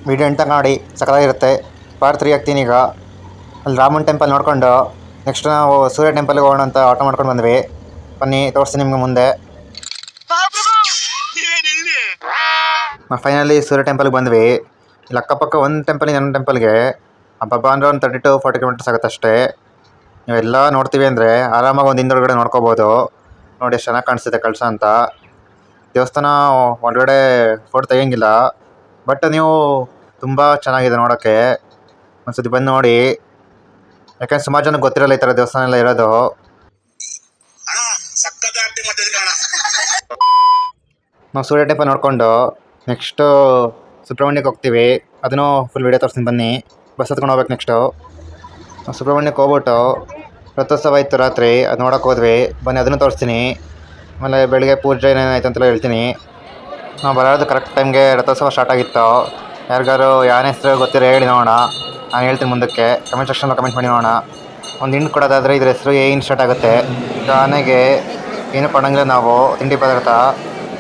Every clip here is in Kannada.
ವಿಡಿಯೋ ಎಂತ ನೋಡಿ ಸಕ್ಕತ್ತಾಗಿರುತ್ತೆ. ಪಾರ್ಟ್ 3 ಹಾಕ್ತೀನಿ ಈಗ. ಅಲ್ಲಿ ರಾಮನ್ ಟೆಂಪಲ್ ನೋಡ್ಕೊಂಡು ನೆಕ್ಸ್ಟ್ ನಾವು ಸೂರ್ಯ ಟೆಂಪಲ್ಗೆ ಹೋಗೋಣ ಅಂತ ಆಟೋ ಮಾಡ್ಕೊಂಡು ಬಂದ್ವಿ. ಬನ್ನಿ ತೋರಿಸ್ತೀನಿ ನಿಮ್ಗೆ ಮುಂದೆ. ಫೈನಲಿ ಸೂರ್ಯ ಟೆಂಪಲ್ಗೆ ಬಂದ್ವಿ. ಇಲ್ಲಿ ಅಕ್ಕಪಕ್ಕ ಒಂದು ಟೆಂಪಲ್ ಇನ್ನೊಂದು ಟೆಂಪಲ್ಗೆ ಹಬ್ಬ ಅಂದರೆ ಒಂದು 30 to 40 ಕಿಲೋಮೀಟರ್ಸ್ ಆಗುತ್ತೆ ಅಷ್ಟೇ. ನೀವೆಲ್ಲ ನೋಡ್ತೀವಿ ಅಂದರೆ ಆರಾಮಾಗಿ ಒಂದು ಹಿಂದೊಳಗಡೆ ನೋಡ್ಕೋಬೋದು. ನೋಡಿ ಎಷ್ಟು ಚೆನ್ನಾಗಿ ಕಾಣಿಸ್ತಿದೆ ಕಳಸ ಅಂತ. ದೇವಸ್ಥಾನ ಒಳಗಡೆ ಫೋಟೋ ತೆಗಿಯಂಗಿಲ್ಲ, ಬಟ್ ನೀವು ತುಂಬ ಚೆನ್ನಾಗಿದೆ ನೋಡೋಕ್ಕೆ. ಒಂದ್ಸತಿ ಬಂದು ನೋಡಿ, ಯಾಕಂದ್ರೆ ಸುಮಾರು ಜನಕ್ಕೆ ಗೊತ್ತಿರಲ್ಲ ಈ ಥರ ದೇವಸ್ಥಾನ ಎಲ್ಲ ಇರೋದು. ನಾವು ಸೂರ್ಯ ಟೆಂಪಲ್ ನೋಡಿಕೊಂಡು ನೆಕ್ಸ್ಟು ಸುಬ್ರಹ್ಮಣ್ಯಕ್ಕೆ ಹೋಗ್ತೀವಿ. ಅದನ್ನು ಫುಲ್ ವೀಡಿಯೋ ತೋರಿಸ್ತೀನಿ ಬನ್ನಿ. ಬಸ್ ಹತ್ಕೊಂಡು ಹೋಗ್ಬೇಕು. ನೆಕ್ಸ್ಟು ಸುಬ್ರಹ್ಮಣ್ಯಕ್ಕೆ ಹೋಗ್ಬಿಟ್ಟು ರಥೋತ್ಸವ ಇತ್ತು ರಾತ್ರಿ, ಅದು ನೋಡೋಕೆ ಹೋದ್ವಿ. ಬನ್ನಿ ಅದನ್ನು ತೋರಿಸ್ತೀನಿ. ಆಮೇಲೆ ಬೆಳಗ್ಗೆ ಪೂಜೆ ಏನೇನಾಯ್ತು ಅಂತೆಲ್ಲ ಹೇಳ್ತೀನಿ. ನಾವು ಬರೋದು ಕರೆಕ್ಟ್ ಟೈಮ್ಗೆ ರಥೋತ್ಸವ ಸ್ಟಾರ್ಟ್ ಆಗಿತ್ತು. ಯಾರಿಗಾರು ಯಾನ ಹೆಸರು ಗೊತ್ತಿರೋ ಹೇಳಿ ನೋಡೋಣ, ನಾನು ಹೇಳ್ತೀನಿ ಮುಂದಕ್ಕೆ. ಕಮೆಂಟ್ ಸೆಕ್ಷನಲ್ಲಿ ಕಮೆಂಟ್ ಮಾಡಿ ನೋಡೋಣ. ಒಂದು ಹಿಂಟ್ ಕೊಡೋದಾದರೆ ಇದ್ರ ಹೆಸರು ಏನು ಸ್ಟಾರ್ಟ್ ಆಗುತ್ತೆ. ಈಗ ಆನೆಗೆ ಏನು ಕೊಡೋಂಗಿಲ್ಲ ನಾವು ತಿಂಡಿ ಪದಾರ್ಥ,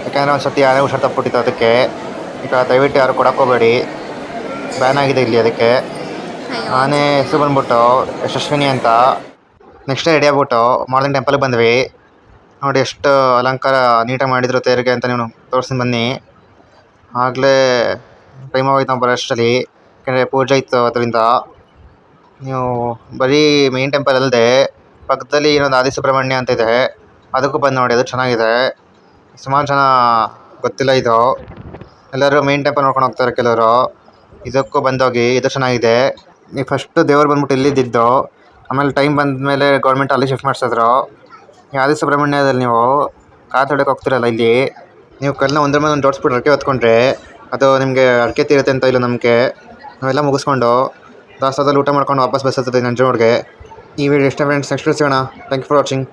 ಯಾಕೆಂದರೆ ಒಂದು ಸತಿ ಆನೆ ಹುಷಾರು ತಪ್ಪಿಟ್ಟಿತ್ತು ಅದಕ್ಕೆ. ಈಗ ದಯವಿಟ್ಟು ಯಾರು ಕೊಡೋಕ್ಕೋಗಬೇಡಿ, ಬ್ಯಾನ್ ಆಗಿದೆ ಇಲ್ಲಿ ಅದಕ್ಕೆ. ಆನೆ ಹೆಸರು ಬಂದ್ಬಿಟ್ಟು ಯಶಸ್ವಿನಿ ಅಂತ. ನೆಕ್ಸ್ಟ್ ರೆಡಿ ಆಗ್ಬಿಟ್ಟು ಮಾರ್ನಿಂಗ್ ಟೆಂಪಲ್ಗೆ ಬಂದ್ವಿ. ನೋಡಿ ಎಷ್ಟು ಅಲಂಕಾರ ನೀಟಾಗಿ ಮಾಡಿದ್ರು ತೇರಿಗೆ ಅಂತ ನೀವು ತೋರಿಸ್ತೀನಿ ಬನ್ನಿ. ಆಗಲೇ ಟೈಮ್ ಆಗೋಯ್ತು ನಾವು ಬರೋ ಅಷ್ಟರಲ್ಲಿ, ಯಾಕೆಂದರೆ ಪೂಜೆ ಇತ್ತು ಅದರಿಂದ. ನೀವು ಬರೀ ಮೇನ್ ಟೆಂಪಲ್ ಅಲ್ಲದೆ ಪಕ್ಕದಲ್ಲಿ ಇನ್ನೊಂದು ಆದಿ ಸುಬ್ರಹ್ಮಣ್ಯ ಅಂತ ಇದೆ, ಅದಕ್ಕೂ ಬಂದು ನೋಡಿ, ಅದು ಚೆನ್ನಾಗಿದೆ. ಸುಮಾರು ಜನ ಗೊತ್ತಿಲ್ಲ ಇದು, ಎಲ್ಲರೂ ಮೇನ್ ಟೆಂಪಲ್ ನೋಡ್ಕೊಂಡು ಹೋಗ್ತಾರೆ ಕೆಲವರು. ಇದಕ್ಕೂ ಬಂದೋಗಿ, ಇದು ಚೆನ್ನಾಗಿದೆ. ನೀವು ಫಸ್ಟು ದೇವ್ರು ಬಂದ್ಬಿಟ್ಟು ಇಲ್ಲಿದ್ದಿದ್ದು, ಆಮೇಲೆ ಟೈಮ್ ಬಂದ ಮೇಲೆ ಗೌರ್ಮೆಂಟ್ ಅಲ್ಲಿ ಶಿಫ್ಟ್ ಮಾಡಿಸಿದ್ರು. ಆದಿ ಸುಬ್ರಹ್ಮಣ್ಯದಲ್ಲಿ ನೀವು ಕಾಲು ತೊಳೆಯೋಕೆ ಹೋಗ್ತಿರಲ್ಲ, ಇಲ್ಲಿ ನೀವು ಕಲ್ಲನ್ನ ಒಂದ್ರ ಮೇಲೆ ಒಂದು ಜೋಡಿಸ್ಬಿಟ್ಟು ಅರಕೆ ಹೊತ್ಕೊಂಡ್ರೆ ಅದು ನಿಮಗೆ ಅರಕೆ ತೀರುತ್ತೆ ಅಂತ ಇಲ್ಲ ನಮಗೆ. ನಾವೆಲ್ಲ ಮುಗಿಸ್ಕೊಂಡು ದಾಸೋದಲ್ಲಿ ಊಟ ಮಾಡ್ಕೊಂಡು ವಾಪಸ್ ಬಸ್ ಹತ್ತದೆ ನಂಜನಗೂಡಿಗೆ. ಈ ವಿಡಿಯೋ ಇಷ್ಟ ಫ್ರೆಂಡ್ಸ್, ನೆಕ್ಸ್ಟ್ ಸಿಗೋಣ. Thank you for watching.